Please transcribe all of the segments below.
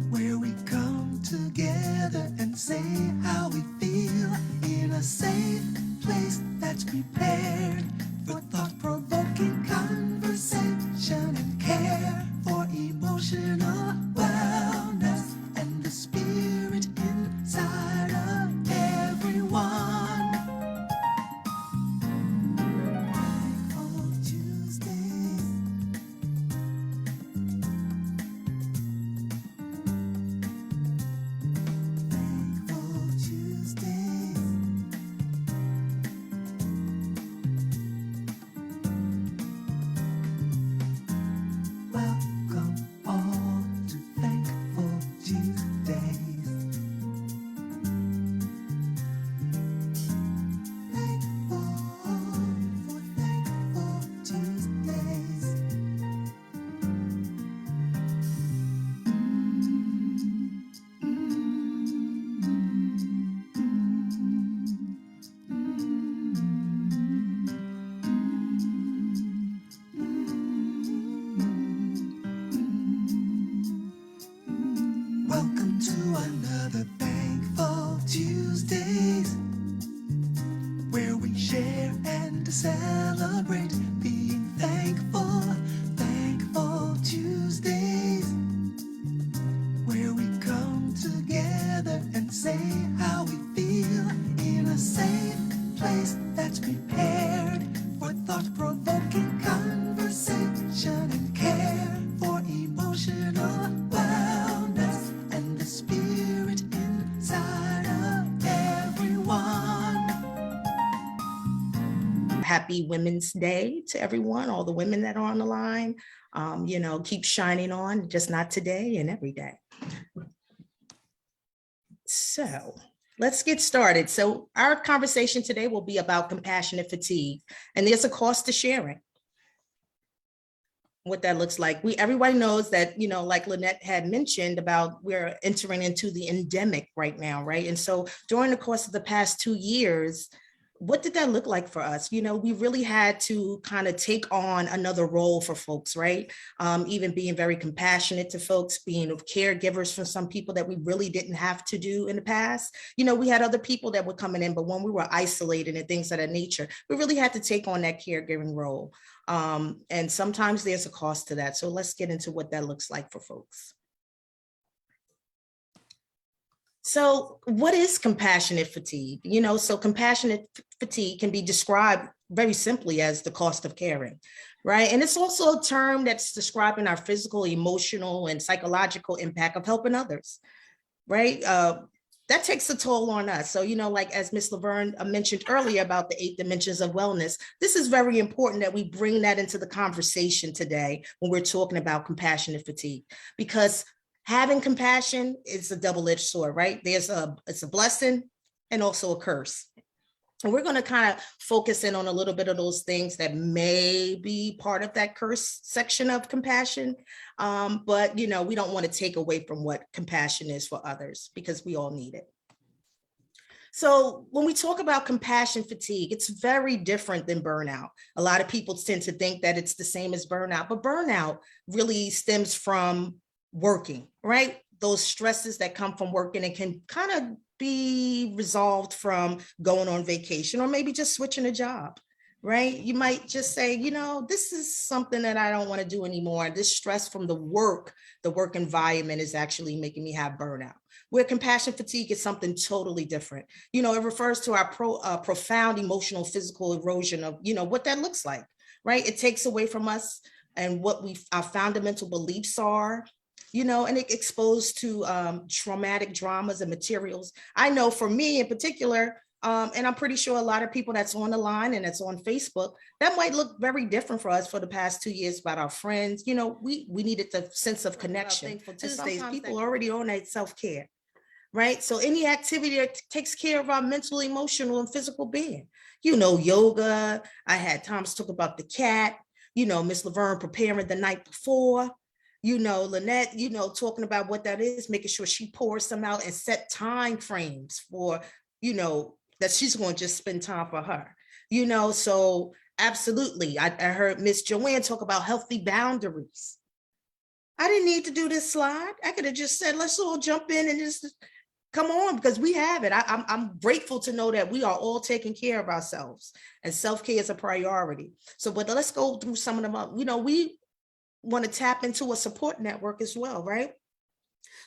where we come together and say how we feel in a safe place that's prepared for thought-provoking conversation and care for emotional wellness and the spirit inside of everyone. Thankful Tuesdays. Thankful Tuesdays. Welcome all to Thankful Tuesdays. Thankful for Thankful Tuesdays. Welcome to another Thankful Tuesdays, where we share and celebrate being thankful. Thankful Tuesdays, where we come together and say how we feel in a safe place that's prepared for thought-provoking conversation and care for emotional wellness and the spirit inside of everyone. Happy Women's Day to everyone, all the women that are on the line. Keep shining on, just not today and every day. So let's get started. So our conversation today will be about compassionate fatigue, and there's a cost to sharing. What that looks like. Everybody knows that, like Lynette had mentioned about, we're entering into the endemic right now, right? And so during the course of the past 2 years, what did that look like for us? We really had to kind of take on another role for folks, right? Even being very compassionate to folks, being caregivers for some people that we really didn't have to do in the past. We had other people that were coming in, but when we were isolated and things of that nature, we really had to take on that caregiving role. And sometimes there's a cost to that. So let's get into what that looks like for folks. So what is compassionate fatigue? So compassionate fatigue can be described very simply as the cost of caring, right? And it's also a term that's describing our physical, emotional, and psychological impact of helping others, right? That takes a toll on us. So, like as Ms. Laverne mentioned earlier about the 8 dimensions of wellness, this is very important that we bring that into the conversation today when we're talking about compassionate fatigue, because having compassion is a double-edged sword, right? It's a blessing and also a curse. And we're going to kind of focus in on a little bit of those things that may be part of that curse section of compassion. But, we don't want to take away from what compassion is for others, because we all need it. So when we talk about compassion fatigue, it's very different than burnout. A lot of people tend to think that it's the same as burnout, but burnout really stems from working, right? Those stresses that come from working and can kind of be resolved from going on vacation or maybe just switching a job, right? You might just say, this is something that I don't want to do anymore. This stress from the work environment is actually making me have burnout. Where compassion fatigue is something totally different. It refers to our profound emotional, physical erosion of, what that looks like, right? It takes away from us and what our fundamental beliefs are, and it exposed to traumatic dramas and materials. I know for me in particular, and I'm pretty sure a lot of people that's on the line and that's on Facebook, that might look very different for us for the past 2 years about our friends. We needed the sense of connection. Thankful Tuesdays, people are already on that self-care, right? So any activity that takes care of our mental, emotional, and physical being, yoga. I had Thomas talk about the cat, Miss Laverne preparing the night before, Lynette, talking about what that is, making sure she pours some out and set time frames for, that she's going to just spend time for her, so absolutely. I heard Miss Joanne talk about healthy boundaries, I didn't need to do this slide. I could have just said, let's all jump in and just come on, because we have it. I'm grateful to know that we are all taking care of ourselves, and self-care is a priority. So, but let's go through some of them. We want to tap into a support network as well, right?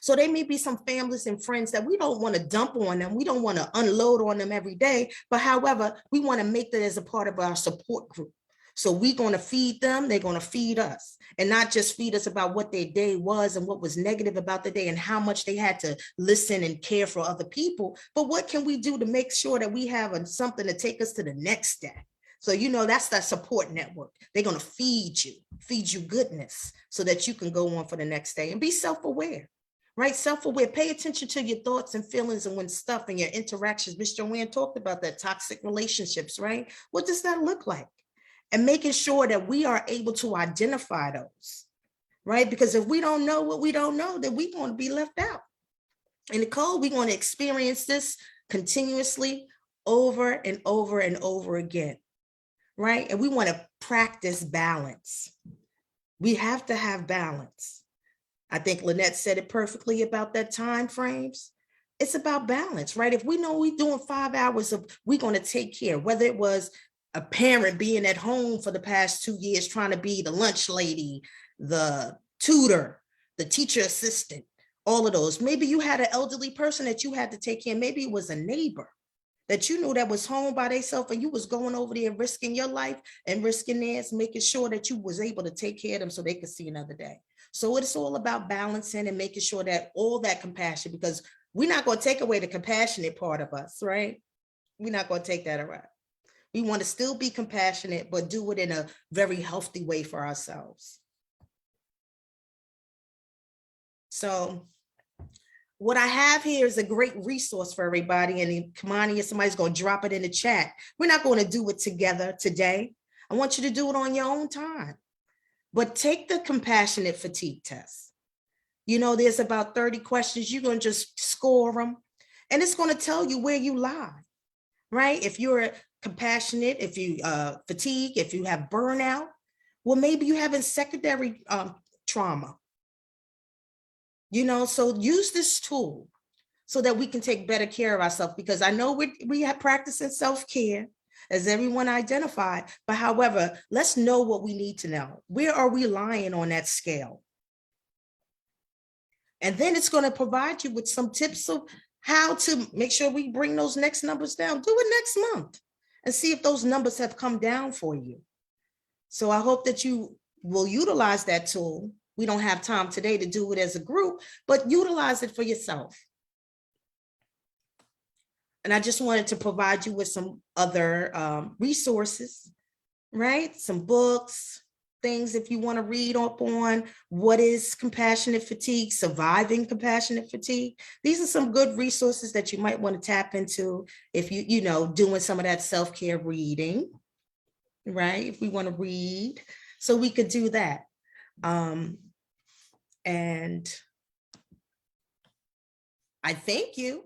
So they may be some families and friends that we don't want to dump on them. We don't want to unload on them every day. But however, we want to make that as a part of our support group. So we're going to feed them, they're going to feed us, and not just feed us about what their day was and what was negative about the day and how much they had to listen and care for other people. But what can we do to make sure that we have something to take us to the next step? So, that's that support network. They're going to feed you goodness so that you can go on for the next day and be self-aware. Right? Self-aware, pay attention to your thoughts and feelings and when stuff and your interactions. Miss Joanne talked about that, toxic relationships, right? What does that look like? And making sure that we are able to identify those, right? Because if we don't know what we don't know, then we're going to be left out. And Nicole, we're going to experience this continuously over and over and over again, right? And we want to practice balance. We have to have balance. I think Lynette said it perfectly about that time frames. It's about balance, right? If we know we're doing 5 hours of, we're going to take care, whether it was a parent being at home for the past 2 years, trying to be the lunch lady, the tutor, the teacher assistant, all of those. Maybe you had an elderly person that you had to take care of. Maybe it was a neighbor that you knew that was home by themselves, and you was going over there risking your life and risking theirs, making sure that you was able to take care of them so they could see another day. So it's all about balancing and making sure that all that compassion, because we're not going to take away the compassionate part of us, right? We're not going to take that away. We want to still be compassionate, but do it in a very healthy way for ourselves. So what I have here is a great resource for everybody. And Kamani, if somebody's going to drop it in the chat, we're not going to do it together today. I want you to do it on your own time. But take the compassionate fatigue test. There's about 30 questions. You're going to just score them. And it's going to tell you where you lie, right? If you're compassionate, if you fatigue, if you have burnout, well, maybe you have secondary trauma. So use this tool so that we can take better care of ourselves, because I know we have practicing self-care, as everyone identified, but however, let's know what we need to know. Where are we lying on that scale? And then it's going to provide you with some tips of how to make sure we bring those next numbers down. Do it next month and see if those numbers have come down for you. So I hope that you will utilize that tool. We don't have time today to do it as a group, but utilize it for yourself. And I just wanted to provide you with some other resources, right? Some books, things if you want to read up on what is compassionate fatigue, surviving compassionate fatigue. These are some good resources that you might want to tap into if doing some of that self-care reading, right? If we want to read, so we could do that. And I thank you